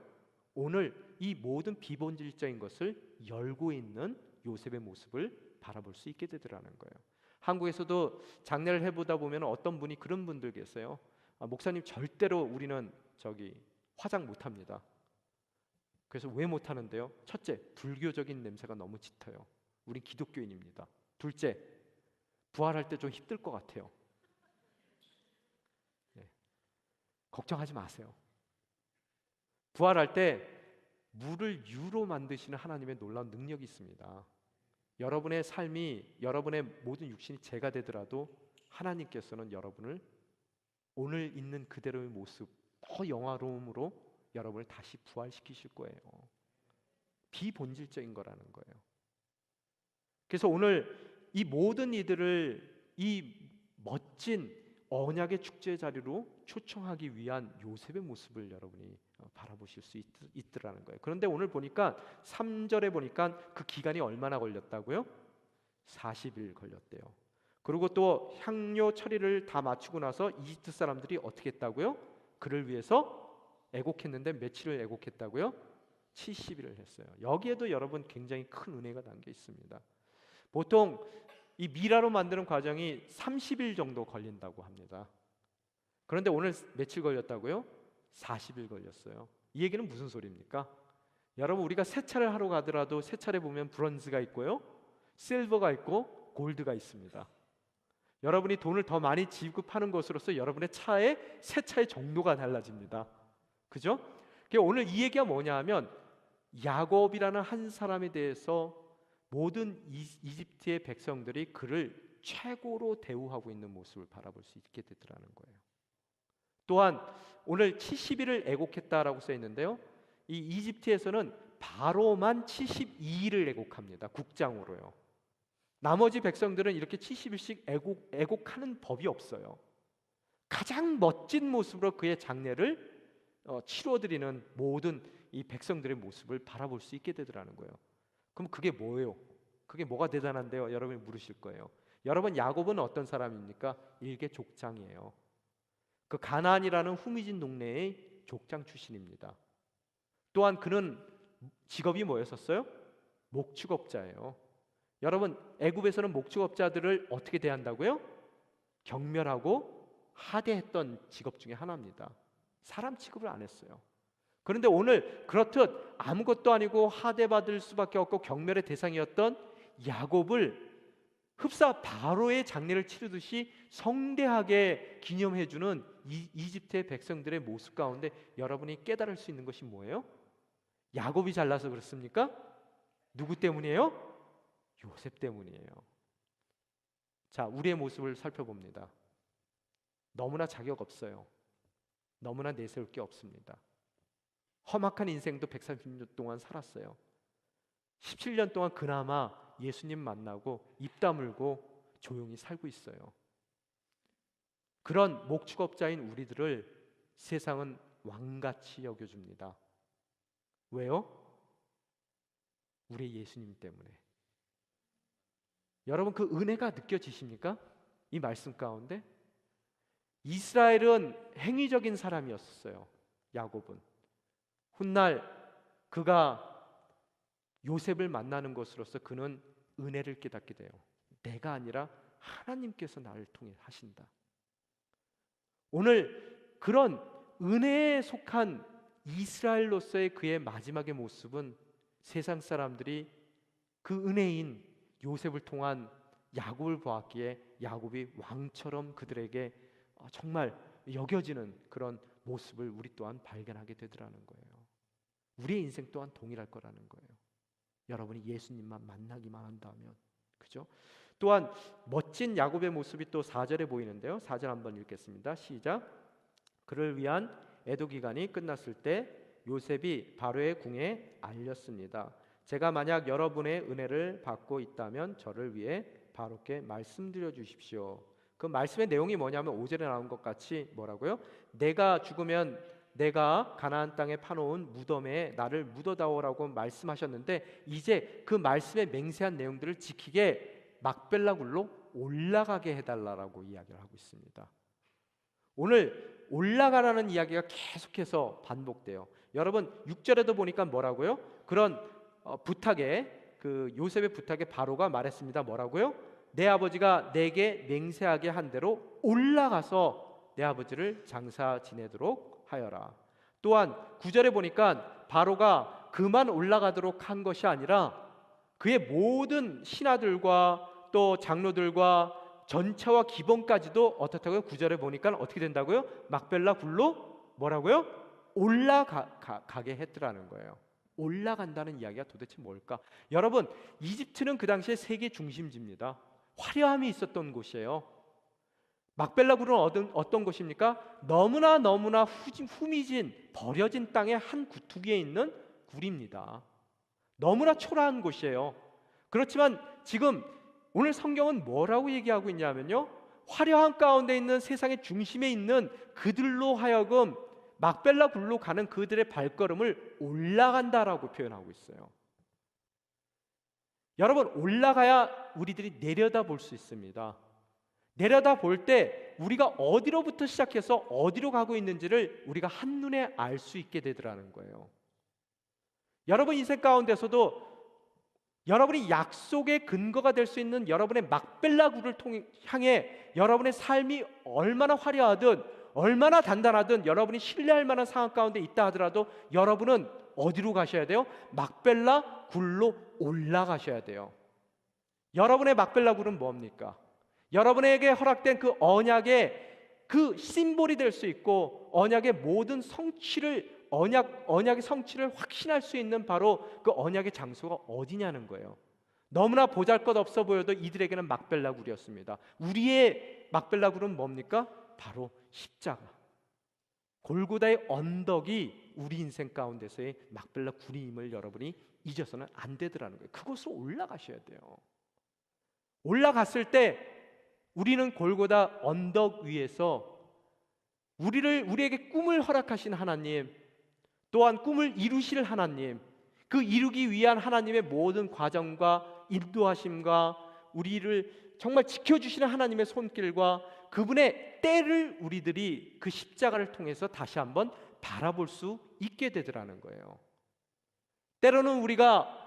오늘 이 모든 비본질적인 것을 열고 있는 요셉의 모습을 바라볼 수 있게 되더라는 거예요. 한국에서도 장례를 해보다 보면 어떤 분이 그런 분들 계세요. 목사님 절대로 우리는 화장 못합니다. 그래서 왜 못하는데요? 첫째, 불교적인 냄새가 너무 짙어요. 우린 기독교인입니다. 둘째, 부활할 때 좀 힘들 것 같아요. 네. 걱정하지 마세요. 부활할 때 물을 유로 만드시는 하나님의 놀라운 능력이 있습니다. 여러분의 삶이, 여러분의 모든 육신이 죄가 되더라도 하나님께서는 여러분을 오늘 있는 그대로의 모습, 더 영화로움으로 여러분을 다시 부활시키실 거예요. 비본질적인 거라는 거예요. 그래서 오늘 이 모든 이들을 이 멋진 언약의 축제 자리로 초청하기 위한 요셉의 모습을 여러분이 바라보실 수 있더라는 거예요. 그런데 오늘 보니까 3절에 보니까 그 기간이 얼마나 걸렸다고요? 40일 걸렸대요. 그리고 또 향료 처리를 다 마치고 나서 이집트 사람들이 어떻게 했다고요? 그를 위해서 애곡했는데 며칠을 애곡했다고요? 70일을 했어요. 여기에도 여러분 굉장히 큰 은혜가 담겨 있습니다. 보통 이 미라로 만드는 과정이 30일 정도 걸린다고 합니다. 그런데 오늘 며칠 걸렸다고요? 40일 걸렸어요. 이 얘기는 무슨 소리입니까? 여러분, 우리가 세차를 하러 가더라도 세차를 보면 브론즈가 있고요, 실버가 있고 골드가 있습니다. 여러분이 돈을 더 많이 지급하는 것으로서 여러분의 세차의 정도가 달라집니다. 그죠? 오늘 이 얘기가 뭐냐 하면, 야곱이라는 한 사람에 대해서 모든 이집트의 백성들이 그를 최고로 대우하고 있는 모습을 바라볼 수 있게 되더라는 거예요. 또한 오늘 70일을 애곡했다라고 써 있는데요, 이 이집트에서는 바로만 72일을 애곡합니다. 국장으로요. 나머지 백성들은 이렇게 70일씩 애곡하는 법이 없어요. 가장 멋진 모습으로 그의 장례를 치러드리는 모든 이 백성들의 모습을 바라볼 수 있게 되더라는 거예요. 그럼 그게 뭐예요? 그게 뭐가 대단한데요? 여러분이 물으실 거예요. 여러분, 야곱은 어떤 사람입니까? 일개 족장이에요. 그 가나안이라는 후미진 동네의 족장 출신입니다. 또한 그는 직업이 뭐였었어요? 목축업자예요. 여러분, 애굽에서는 목축업자들을 어떻게 대한다고요? 경멸하고 하대했던 직업 중에 하나입니다. 사람 취급을 안 했어요. 그런데 오늘 그렇듯 아무것도 아니고 하대받을 수밖에 없고 경멸의 대상이었던 야곱을 흡사 바로의 장례를 치르듯이 성대하게 기념해주는 이집트의 백성들의 모습 가운데 여러분이 깨달을 수 있는 것이 뭐예요? 야곱이 잘나서 그렇습니까? 누구 때문이에요? 요셉 때문이에요. 자, 우리의 모습을 살펴봅니다. 너무나 자격 없어요. 너무나 내세울 게 없습니다. 험악한 인생도 130년 동안 살았어요. 17년 동안 그나마 예수님 만나고 입 다물고 조용히 살고 있어요. 그런 목축업자인 우리들을 세상은 왕같이 여겨줍니다. 왜요? 우리 예수님 때문에. 여러분, 그 은혜가 느껴지십니까? 이 말씀 가운데 이스라엘은 행위적인 사람이었어요. 야곱은 훗날 그가 요셉을 만나는 것으로서 그는 은혜를 깨닫게 돼요. 내가 아니라 하나님께서 나를 통해 하신다. 오늘 그런 은혜에 속한 이스라엘로서의 그의 마지막의 모습은 세상 사람들이 그 은혜인 요셉을 통한 야곱을 보았기에 야곱이 왕처럼 그들에게 정말 여겨지는 그런 모습을 우리 또한 발견하게 되더라는 거예요. 우리의 인생 또한 동일할 거라는 거예요. 여러분이 예수님만 만나기만 한다면, 그죠? 또한 멋진 야곱의 모습이 또 4절에 보이는데요. 4절 한번 읽겠습니다. 시작. 그를 위한 애도 기간이 끝났을 때 요셉이 바로의 궁에 알렸습니다. 제가 만약 여러분의 은혜를 받고 있다면 저를 위해 바로께 말씀드려 주십시오. 그 말씀의 내용이 뭐냐면 5절에 나온 것 같이 뭐라고요? 내가 죽으면 내가 가나안 땅에 파놓은 무덤에 나를 묻어다오라고 말씀하셨는데 이제 그 말씀의 맹세한 내용들을 지키게 막벨라 굴로 올라가게 해달라고 이야기를 하고 있습니다. 오늘 올라가라는 이야기가 계속해서 반복돼요. 여러분 6절에도 보니까 뭐라고요? 그런 부탁에 그 요셉의 부탁에 바로가 말했습니다. 뭐라고요? 내 아버지가 내게 맹세하게 한 대로 올라가서 내 아버지를 장사 지내도록 하여라. 또한 9절에 보니까 바로가 그만 올라가도록 한 것이 아니라 그의 모든 신하들과 또 장로들과 전차와 기본까지도 어떻다고요? 9절에 보니까 어떻게 된다고요? 막벨라 굴로 뭐라고요? 올라가게 했더라는 거예요. 올라간다는 이야기가 도대체 뭘까? 여러분, 이집트는 그 당시에 세계 중심지입니다. 화려함이 있었던 곳이에요. 막벨라 굴은 어떤 곳입니까? 너무나 후미진 버려진 땅의 한 구투기에 있는 굴입니다. 너무나 초라한 곳이에요. 그렇지만 지금 오늘 성경은 뭐라고 얘기하고 있냐면요, 화려한 가운데 있는 세상의 중심에 있는 그들로 하여금 막벨라 굴로 가는 그들의 발걸음을 올라간다라고 표현하고 있어요. 여러분, 올라가야 우리들이 내려다 볼 수 있습니다. 내려다 볼 때 우리가 어디로부터 시작해서 어디로 가고 있는지를 우리가 한눈에 알 수 있게 되더라는 거예요. 여러분 인생 가운데서도 여러분이 약속의 근거가 될 수 있는 여러분의 막벨라 굴을 향해 여러분의 삶이 얼마나 화려하든 얼마나 단단하든 여러분이 신뢰할 만한 상황 가운데 있다 하더라도 여러분은 어디로 가셔야 돼요? 막벨라 굴로 올라가셔야 돼요. 여러분의 막벨라 굴은 뭡니까? 여러분에게 허락된 그 언약의 그 심볼이 될 수 있고 언약의 모든 성취를 언약의 성취를 확신할 수 있는 바로 그 언약의 장소가 어디냐는 거예요. 너무나 보잘것없어 보여도 이들에게는 막벨라 굴이었습니다. 우리의 막벨라 굴은 뭡니까? 바로 십자가. 골고다의 언덕이 우리 인생 가운데서의 막벨라 굴임을 여러분이 잊어서는 안 되더라는 거예요. 그곳으로 올라가셔야 돼요. 올라갔을 때 우리는 골고다 언덕 위에서 우리에게 꿈을 허락하신 하나님, 또한 꿈을 이루실 하나님, 그 이루기 위한 하나님의 모든 과정과 인도하심과 우리를 정말 지켜주시는 하나님의 손길과 그분의 때를 우리들이 그 십자가를 통해서 다시 한번 바라볼 수 있게 되더라는 거예요. 때로는 우리가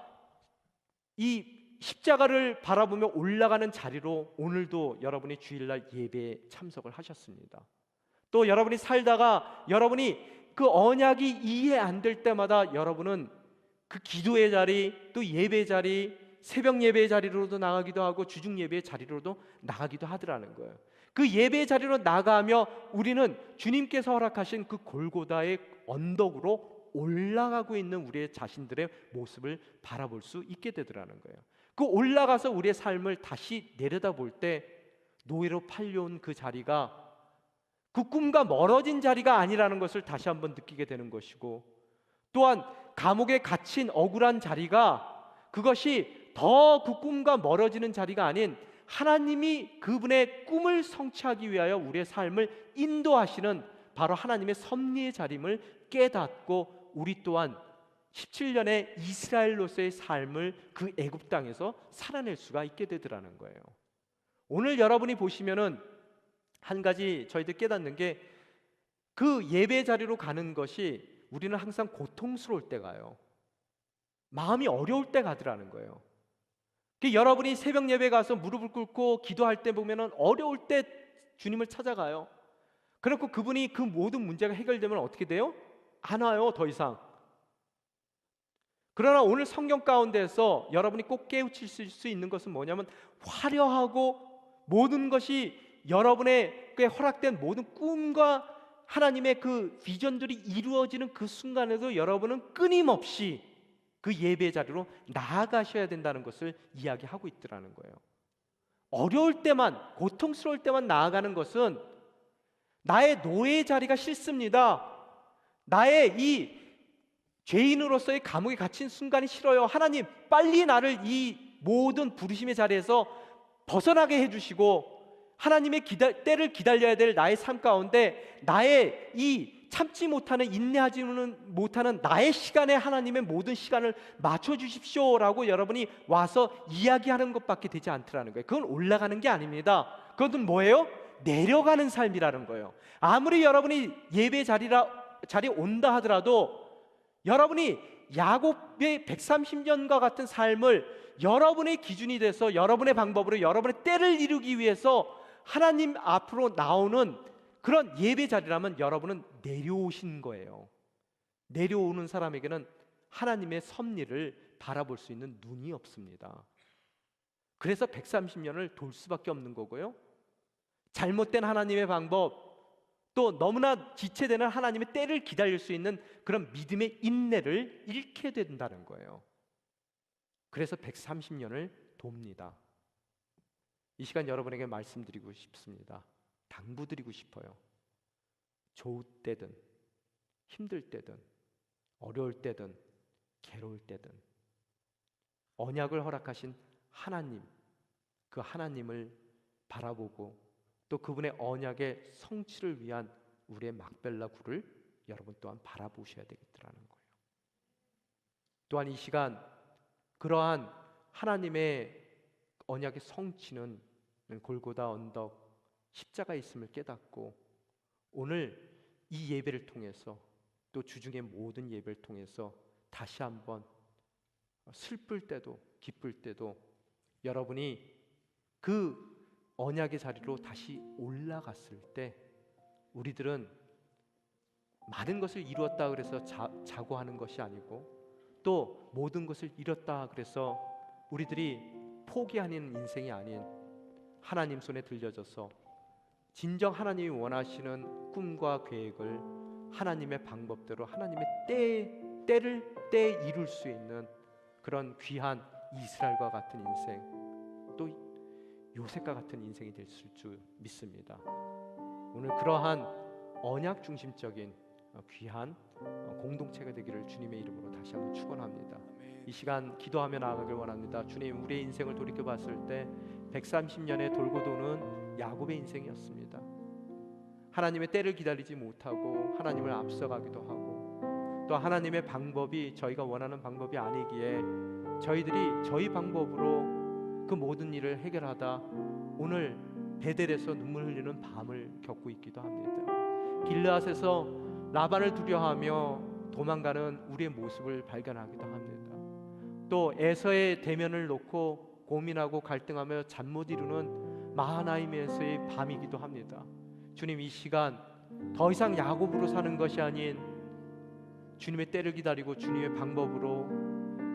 이 십자가를 바라보며 올라가는 자리로 오늘도 여러분이 주일날 예배에 참석을 하셨습니다. 또 여러분이 살다가 여러분이 그 언약이 이해 안 될 때마다 여러분은 그 기도의 자리, 또 예배 자리, 새벽 예배의 자리로도 나가기도 하고 주중 예배의 자리로도 나가기도 하더라는 거예요. 그 예배의 자리로 나가며 우리는 주님께서 허락하신 그 골고다의 언덕으로 올라가고 있는 우리의 자신들의 모습을 바라볼 수 있게 되더라는 거예요. 그 올라가서 우리의 삶을 다시 내려다볼 때 노예로 팔려온 그 자리가 그 꿈과 멀어진 자리가 아니라는 것을 다시 한번 느끼게 되는 것이고, 또한 감옥에 갇힌 억울한 자리가 그것이 더 그 꿈과 멀어지는 자리가 아닌 하나님이 그분의 꿈을 성취하기 위하여 우리의 삶을 인도하시는 바로 하나님의 섭리의 자림을 깨닫고 우리 또한 17년의 이스라엘로서의 삶을 그 애굽 땅에서 살아낼 수가 있게 되더라는 거예요. 오늘 여러분이 보시면은 한 가지 저희들 깨닫는 게, 그 예배 자리로 가는 것이 우리는 항상 고통스러울 때 가요. 마음이 어려울 때 가더라는 거예요. 여러분이 새벽 예배 가서 무릎을 꿇고 기도할 때 보면은 어려울 때 주님을 찾아가요. 그렇고 그분이 그 모든 문제가 해결되면 어떻게 돼요? 안 와요, 더 이상. 그러나 오늘 성경 가운데서 여러분이 꼭 깨우칠 수 있는 것은 뭐냐면, 화려하고 모든 것이 여러분에게 허락된 모든 꿈과 하나님의 그 비전들이 이루어지는 그 순간에도 여러분은 끊임없이 그 예배 자리로 나아가셔야 된다는 것을 이야기하고 있더라는 거예요. 어려울 때만, 고통스러울 때만 나아가는 것은 나의 노예의 자리가 싫습니다, 나의 이 죄인으로서의 감옥에 갇힌 순간이 싫어요, 하나님 빨리 나를 이 모든 부르심의 자리에서 벗어나게 해주시고 하나님의 때를 기다려야 될 나의 삶 가운데 나의 이 참지 못하는, 인내하지 못하는 나의 시간에 하나님의 모든 시간을 맞춰주십시오라고 여러분이 와서 이야기하는 것밖에 되지 않더라는 거예요. 그건 올라가는 게 아닙니다. 그것은 뭐예요? 내려가는 삶이라는 거예요. 아무리 여러분이 예배 자리에 온다 하더라도 여러분이 야곱의 130년과 같은 삶을 여러분의 기준이 돼서 여러분의 방법으로 여러분의 때를 이루기 위해서 하나님 앞으로 나오는 그런 예배 자리라면 여러분은 내려오신 거예요. 내려오는 사람에게는 하나님의 섭리를 바라볼 수 있는 눈이 없습니다. 그래서 130년을 돌 수밖에 없는 거고요, 잘못된 하나님의 방법, 또 너무나 지체되는 하나님의 때를 기다릴 수 있는 그런 믿음의 인내를 잃게 된다는 거예요. 그래서 130년을 돕니다. 이 시간 여러분에게 말씀드리고 싶습니다. 당부드리고 싶어요. 좋을 때든 힘들 때든 어려울 때든 괴로울 때든 언약을 허락하신 하나님, 그 하나님을 바라보고 또 그분의 언약의 성취를 위한 우리의 막벨라 굴을 여러분 또한 바라보셔야 되겠더라는 거예요. 또한 이 시간 그러한 하나님의 언약의 성취는 골고다 언덕 십자가에 있음을 깨닫고 오늘 이 예배를 통해서 또 주중의 모든 예배를 통해서 다시 한번 슬플 때도 기쁠 때도 여러분이 그 언약의 자리로 다시 올라갔을 때 우리들은 많은 것을 이루었다 그래서 자고하는 것이 아니고 또 모든 것을 잃었다 그래서 우리들이 포기하는 인생이 아닌 하나님 손에 들려져서 진정 하나님이 원하시는 꿈과 계획을 하나님의 방법대로 하나님의 때를 이룰 수 있는 그런 귀한 이스라엘과 같은 인생, 또 요셉과 같은 인생이 될 줄 믿습니다. 오늘 그러한 언약 중심적인 귀한 공동체가 되기를 주님의 이름으로 다시 한번 축원합니다. 이 시간 기도하며 나아가길 원합니다. 주님, 우리의 인생을 돌이켜 봤을 때 130년의 돌고 도는 야곱의 인생이었습니다. 하나님의 때를 기다리지 못하고 하나님을 앞서가기도 하고 또 하나님의 방법이 저희가 원하는 방법이 아니기에 저희들이 저희 방법으로 그 모든 일을 해결하다 오늘 베델에서 눈물 흘리는 밤을 겪고 있기도 합니다. 길르앗에서 라반을 두려워하며 도망가는 우리의 모습을 발견하기도 합니다. 또 에서의 대면을 놓고 고민하고 갈등하며 잠 못 이루는 마하나임에서의 밤이기도 합니다. 주님, 이 시간 더 이상 야곱으로 사는 것이 아닌 주님의 때를 기다리고 주님의 방법으로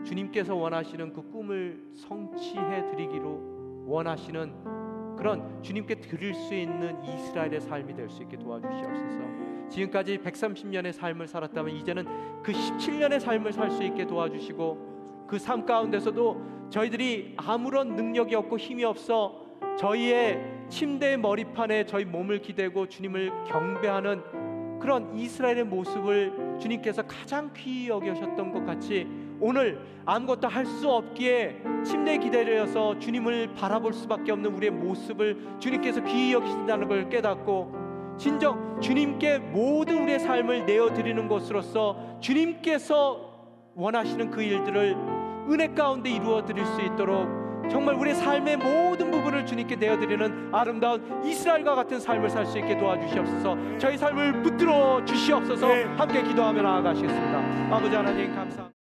주님께서 원하시는 그 꿈을 성취해 드리기로 원하시는 그런 주님께 드릴 수 있는 이스라엘의 삶이 될 수 있게 도와주시옵소서. 지금까지 130년의 삶을 살았다면 이제는 그 17년의 삶을 살 수 있게 도와주시고, 그 삶 가운데서도 저희들이 아무런 능력이 없고 힘이 없어 저희의 침대의 머리판에 저희 몸을 기대고 주님을 경배하는 그런 이스라엘의 모습을 주님께서 가장 귀히 여기셨던 것 같이, 오늘 아무것도 할 수 없기에 침대에 기다려서 주님을 바라볼 수밖에 없는 우리의 모습을 주님께서 귀히 여기신다는 걸 깨닫고, 진정 주님께 모든 우리의 삶을 내어드리는 것으로서 주님께서 원하시는 그 일들을 은혜 가운데 이루어 드릴 수 있도록 정말 우리의 삶의 모든 부분을 주님께 내어드리는 아름다운 이스라엘과 같은 삶을 살 수 있게 도와주시옵소서. 저희 삶을 붙들어 주시옵소서. 함께 기도하며 나아가시겠습니다. 아버지 하나님 감사합니다.